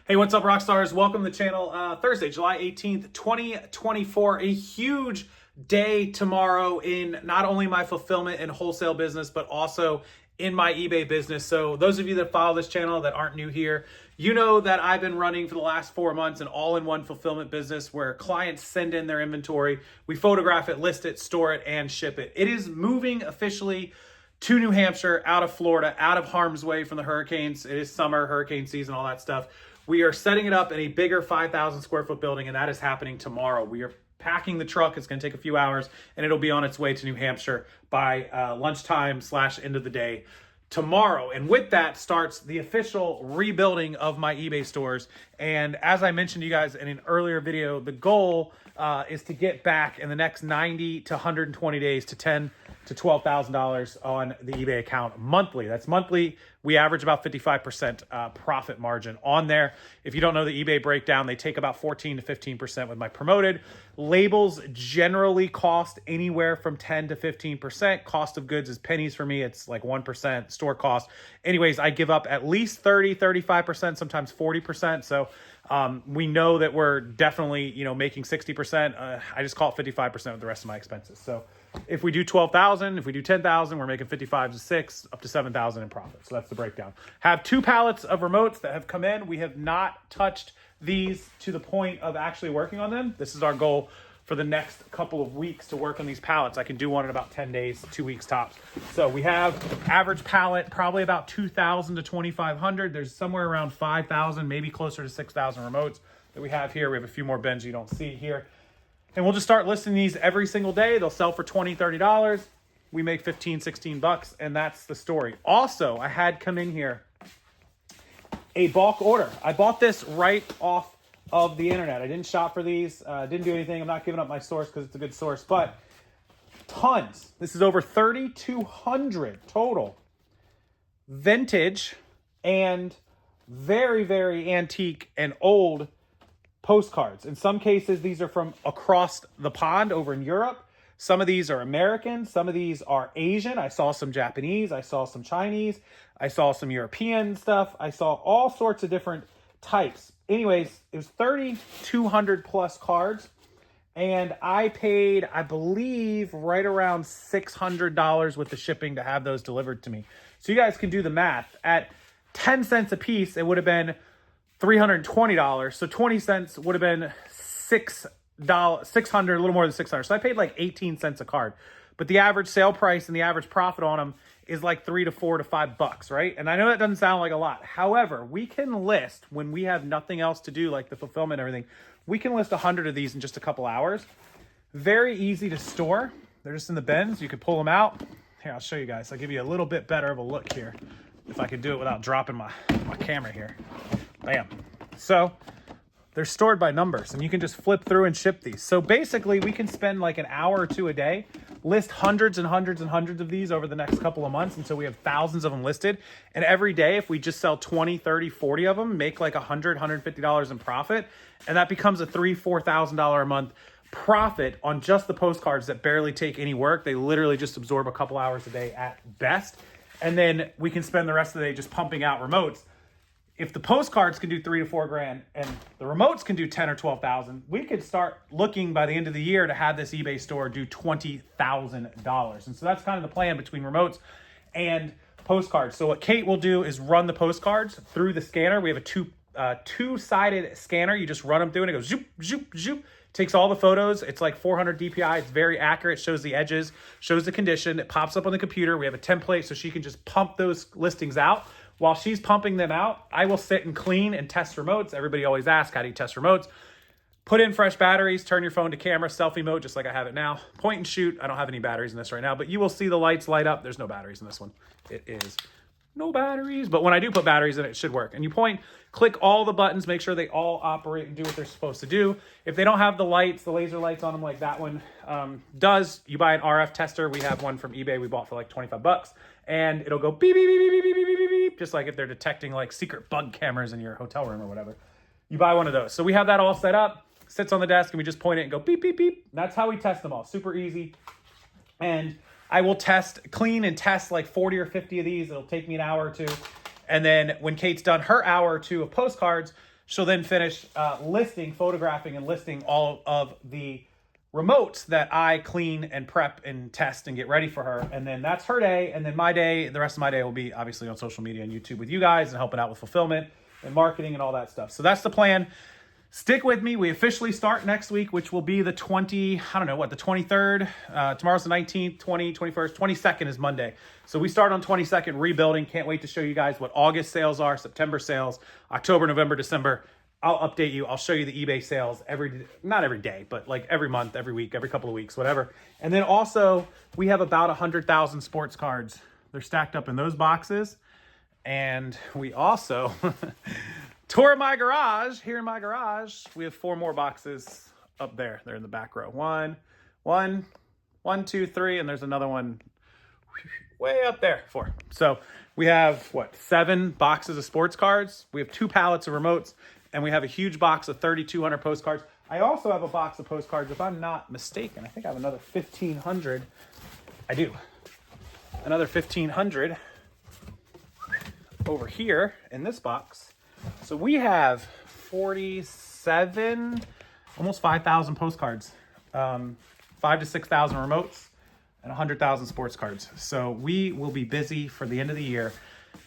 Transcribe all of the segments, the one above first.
Hey, what's up, Rockstars? Welcome to the channel. Thursday, July 18th, 2024. A huge day tomorrow in not only my fulfillment and wholesale business, but also in my eBay business. So those of you that follow this channel that aren't new here, you know that I've been running for the last 4 months an all-in-one fulfillment business where clients send in their inventory. We photograph it, list it, store it, and ship it. It is moving officially to New Hampshire, out of Florida, out of harm's way from the hurricanes. It is summer, hurricane season, all that stuff. We are setting it up in a bigger 5,000 square foot building, and that is happening tomorrow. We are packing the truck. It's going to take a few hours, and it'll be on its way to New Hampshire by lunchtime / end of the day tomorrow. And with that starts the official rebuilding of my eBay stores. And as I mentioned to you guys in an earlier video, the goal is to get back in the next 90 to 120 days to $10,000 to $12,000 on the eBay account monthly. That's monthly. We average about 55% profit margin on there. If you don't know the eBay breakdown, they take about 14 to 15% with my promoted. Labels generally cost anywhere from 10 to 15%. Cost of goods is pennies for me. It's like 1% store cost. Anyways, I give up at least 30, 35%, sometimes 40%. So we know that we're definitely, making 60%. I just call it 55% with the rest of my expenses. So if we do 12,000, if we do 10,000, we're making 55 to 6 up to 7,000 in profit. So that's the breakdown. Have 2 pallets of remotes that have come in. We have not touched these to the point of actually working on them. This is our goal for the next couple of weeks to work on these pallets. I can do one in about 10 days, 2 weeks tops. So we have average pallet, probably about 2,000 to 2,500. There's somewhere around 5,000, maybe closer to 6,000 remotes that we have here. We have a few more bins you don't see here. And we'll just start listing these every single day. They'll sell for $20, $30. We make 15, 16 bucks, and that's the story. Also, I had come in here a bulk order. I bought this right off of the internet. I didn't shop for these, didn't do anything. I'm not giving up my source because it's a good source, but tons. This is over 3,200 total vintage and very, very antique and old postcards. In some cases, these are from across the pond over in Europe. Some of these are American. Some of these are Asian. I saw some Japanese. I saw some Chinese. I saw some European stuff. I saw all sorts of different types. Anyways, it was 3,200 plus cards. And I paid, I believe, right around $600 with the shipping to have those delivered to me. So you guys can do the math. At 10 cents a piece, it would have been $320. So 20 cents would have been $600, a little more than $600. So I paid like 18 cents a card. But the average sale price and the average profit on them is like $3 to $4 to $5, right? And I know that doesn't sound like a lot. However, we can list when we have nothing else to do, like the fulfillment and everything, we can list 100 of these in just a couple hours. Very easy to store. They're just in the bins. You can pull them out. Here, I'll show you guys. I'll give you a little bit better of a look here. If I could do it without dropping my camera here. Bam. So they're stored by numbers and you can just flip through and ship these. So basically we can spend like an hour or two a day, list hundreds and hundreds and hundreds of these over the next couple of months until we have thousands of them listed. And every day, if we just sell 20, 30, 40 of them, make like $100, $150 in profit. And that becomes a $3,000, $4,000 a month profit on just the postcards that barely take any work. They literally just absorb a couple hours a day at best. And then we can spend the rest of the day just pumping out remotes. If the postcards can do $3,000 to $4,000 and the remotes can do $10,000 or $12,000, we could start looking by the end of the year to have this eBay store do $20,000. And so that's kind of the plan between remotes and postcards. So what Kate will do is run the postcards through the scanner. We have a two-sided scanner. You just run them through and it goes zoop, zoop, zoop. Takes all the photos. It's like 400 DPI. It's very accurate. Shows the edges, shows the condition. It pops up on the computer. We have a template so she can just pump those listings out. While she's pumping them out, I will sit and clean and test remotes. Everybody always asks, how do you test remotes? Put in fresh batteries, turn your phone to camera, selfie mode, just like I have it now. Point and shoot. I don't have any batteries in this right now, but you will see the lights light up. There's no batteries in this one. It is no batteries, but when I do put batteries in it, it should work. And you point, click all the buttons, make sure they all operate and do what they're supposed to do. If they don't have the lights, the laser lights on them like that one does, you buy an RF tester. We have one from eBay we bought for like 25 bucks. And it'll go beep, beep, beep, beep, beep, beep, beep, beep, beep, just like if they're detecting like secret bug cameras in your hotel room or whatever. You buy one of those. So we have that all set up, sits on the desk, and we just point it and go beep, beep, beep. That's how we test them all. Super easy. And I will clean and test like 40 or 50 of these. It'll take me an hour or two. And then when Kate's done her hour or two of postcards, She'll then finish photographing and listing all of the remotes that I clean and prep and test and get ready for her. And then that's her day. And then my day, the rest of my day will be obviously on social media and YouTube with you guys and helping out with fulfillment and marketing and all that stuff. So that's the plan. Stick with me. We officially start next week, which will be the 23rd. Tomorrow's the 19th, 21st, 22nd is Monday. So we start on 22nd rebuilding. Can't wait to show you guys what August sales are, September sales, October, November, December. I'll update you. I'll show you the eBay sales not every day, but like every month, every week, every couple of weeks, whatever. And then also we have about 100,000 sports cards. They're stacked up in those boxes. And we also tour my garage. Here in my garage, we have 4 more boxes up there. They're in the back row. One, 2, 3, and there's another one way up there. 4. So we have, 7 boxes of sports cards. We have 2 pallets of remotes, and we have a huge box of 3,200 postcards. I also have a box of postcards, if I'm not mistaken. I think I have another 1,500. I do. Another 1,500 over here in this box. So we have 47, almost 5,000 postcards, 5,000 to 6,000 remotes, and 100,000 sports cards. So we will be busy for the end of the year.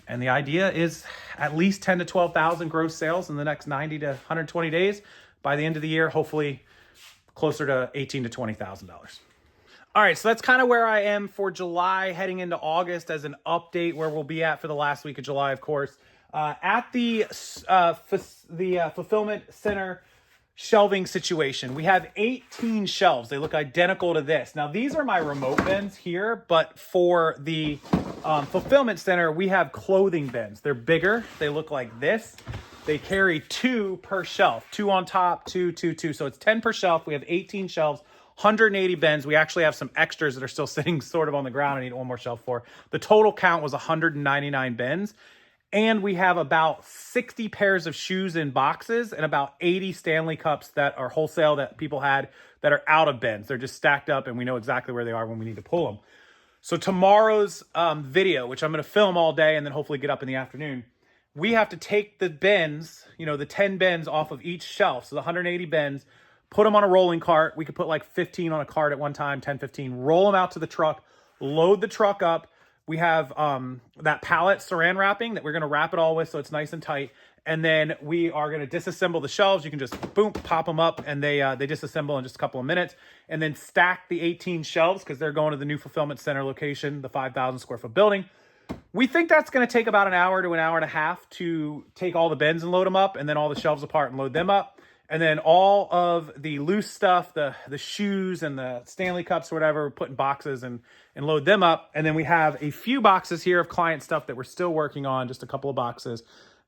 And the idea is at least 10 to 12,000 gross sales in the next 90 to 120 days. By the end of the year, hopefully closer to $18,000 to $20,000. All right, so that's kind of where I am for July, heading into August as an update where we'll be at for the last week of July, of course. At the fulfillment center shelving situation, we have 18 shelves. They look identical to this. Now, these are my remote bins here, but for the fulfillment center, we have clothing bins. They're bigger. They look like this. They carry 2 per shelf, 2 on top, 2, 2, 2. So it's 10 per shelf. We have 18 shelves. 180 bins. We actually have some extras that are still sitting sort of on the ground. I need one more shelf for. The total count was 199 bins. And we have about 60 pairs of shoes in boxes and about 80 Stanley Cups that are wholesale that people had that are out of bins. They're just stacked up and we know exactly where they are when we need to pull them. So tomorrow's video, which I'm going to film all day and then hopefully get up in the afternoon, we have to take the bins, the 10 bins off of each shelf. So the 180 bins, put them on a rolling cart. We could put like 15 on a cart at one time, 10, 15, roll them out to the truck, load the truck up. We have that pallet saran wrapping that we're going to wrap it all with so it's nice and tight. And then we are going to disassemble the shelves. You can just, boom, pop them up and they disassemble in just a couple of minutes. And then stack the 18 shelves because they're going to the new fulfillment center location, the 5,000 square foot building. We think that's going to take about an hour to an hour and a half to take all the bins and load them up and then all the shelves apart and load them up. And then all of the loose stuff, the shoes and the Stanley Cups or whatever, we're put in boxes and load them up. And then we have a few boxes here of client stuff that we're still working on, just a couple of boxes.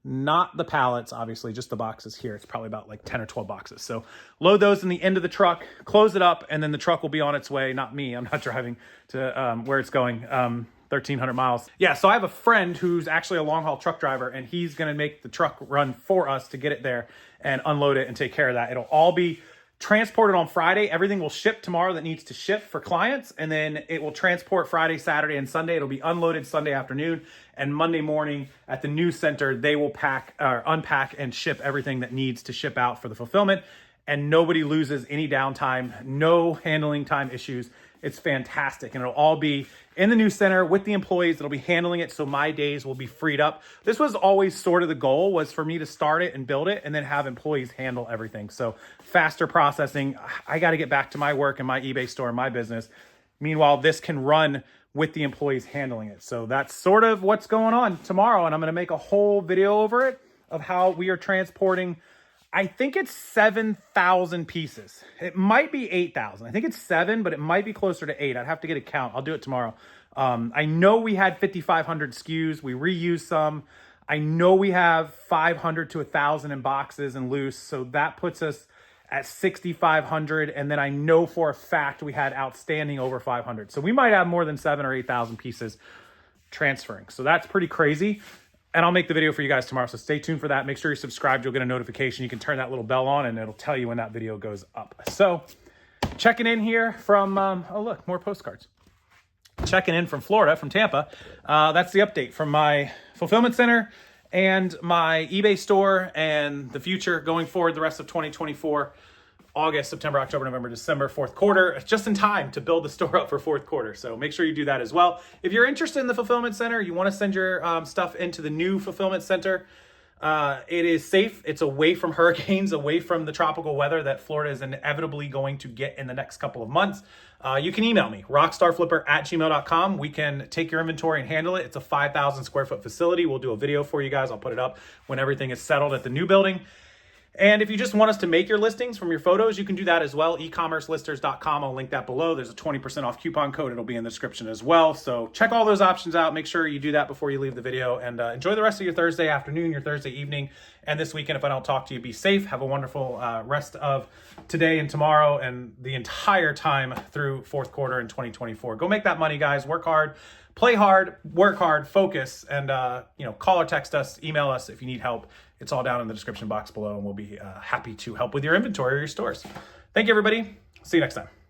Not the pallets, obviously, just the boxes here. It's probably about like 10 or 12 boxes. So load those in the end of the truck, close it up, and then the truck will be on its way. Not me, I'm not driving to where it's going. 1,300 miles. Yeah, so I have a friend who's actually a long haul truck driver and he's gonna make the truck run for us to get it there and unload it and take care of that. It'll all be transported on Friday. Everything will ship tomorrow that needs to ship for clients. And then it will transport Friday, Saturday, and Sunday. It'll be unloaded Sunday afternoon. And Monday morning at the new center, they will unpack and ship everything that needs to ship out for the fulfillment. And nobody loses any downtime, no handling time issues. It's fantastic. And it'll all be in the new center with the employees that'll be handling it. So my days will be freed up. This was always sort of the goal, was for me to start it and build it and then have employees handle everything. So faster processing. I got to get back to my work and my eBay store and my business. Meanwhile, this can run with the employees handling it. So that's sort of what's going on tomorrow. And I'm going to make a whole video over it of how we are transporting. I think it's 7,000 pieces. It might be 8,000. I think it's 7, but it might be closer to 8. I'd have to get a count. I'll do it tomorrow. I know we had 5,500 SKUs. We reused some. I know we have 500 to 1,000 in boxes and loose. So that puts us at 6,500. And then I know for a fact we had outstanding over 500. So we might have more than 7,000 or 8,000 pieces transferring. So that's pretty crazy. And I'll make the video for you guys tomorrow, so stay tuned for that. Make sure you're subscribed. You'll get a notification. You can turn that little bell on, and it'll tell you when that video goes up. So checking in here from, oh, look, more postcards. Checking in from Florida, from Tampa. That's the update from my fulfillment center and my eBay store and the future going forward, the rest of 2024, August, September, October, November, December, fourth quarter, just in time to build the store up for fourth quarter. So make sure you do that as well. If you're interested in the fulfillment center, you want to send your stuff into the new fulfillment center. It is safe. It's away from hurricanes, away from the tropical weather that Florida is inevitably going to get in the next couple of months. You can email me, rockstarflipper@gmail.com. We can take your inventory and handle it. It's a 5,000 square foot facility. We'll do a video for you guys. I'll put it up when everything is settled at the new building. And if you just want us to make your listings from your photos, you can do that as well. Ecommercelisters.com. I'll link that below. There's a 20% off coupon code. It'll be in the description as well. So check all those options out. Make sure you do that before you leave the video, and enjoy the rest of your Thursday afternoon, your Thursday evening, and this weekend. If I don't talk to you, be safe. Have a wonderful rest of today and tomorrow and the entire time through fourth quarter in 2024. Go make that money, guys. Work hard. Play hard, work hard, focus, and call or text us, email us if you need help. It's all down in the description box below, and we'll be happy to help with your inventory or your stores. Thank you, everybody. See you next time.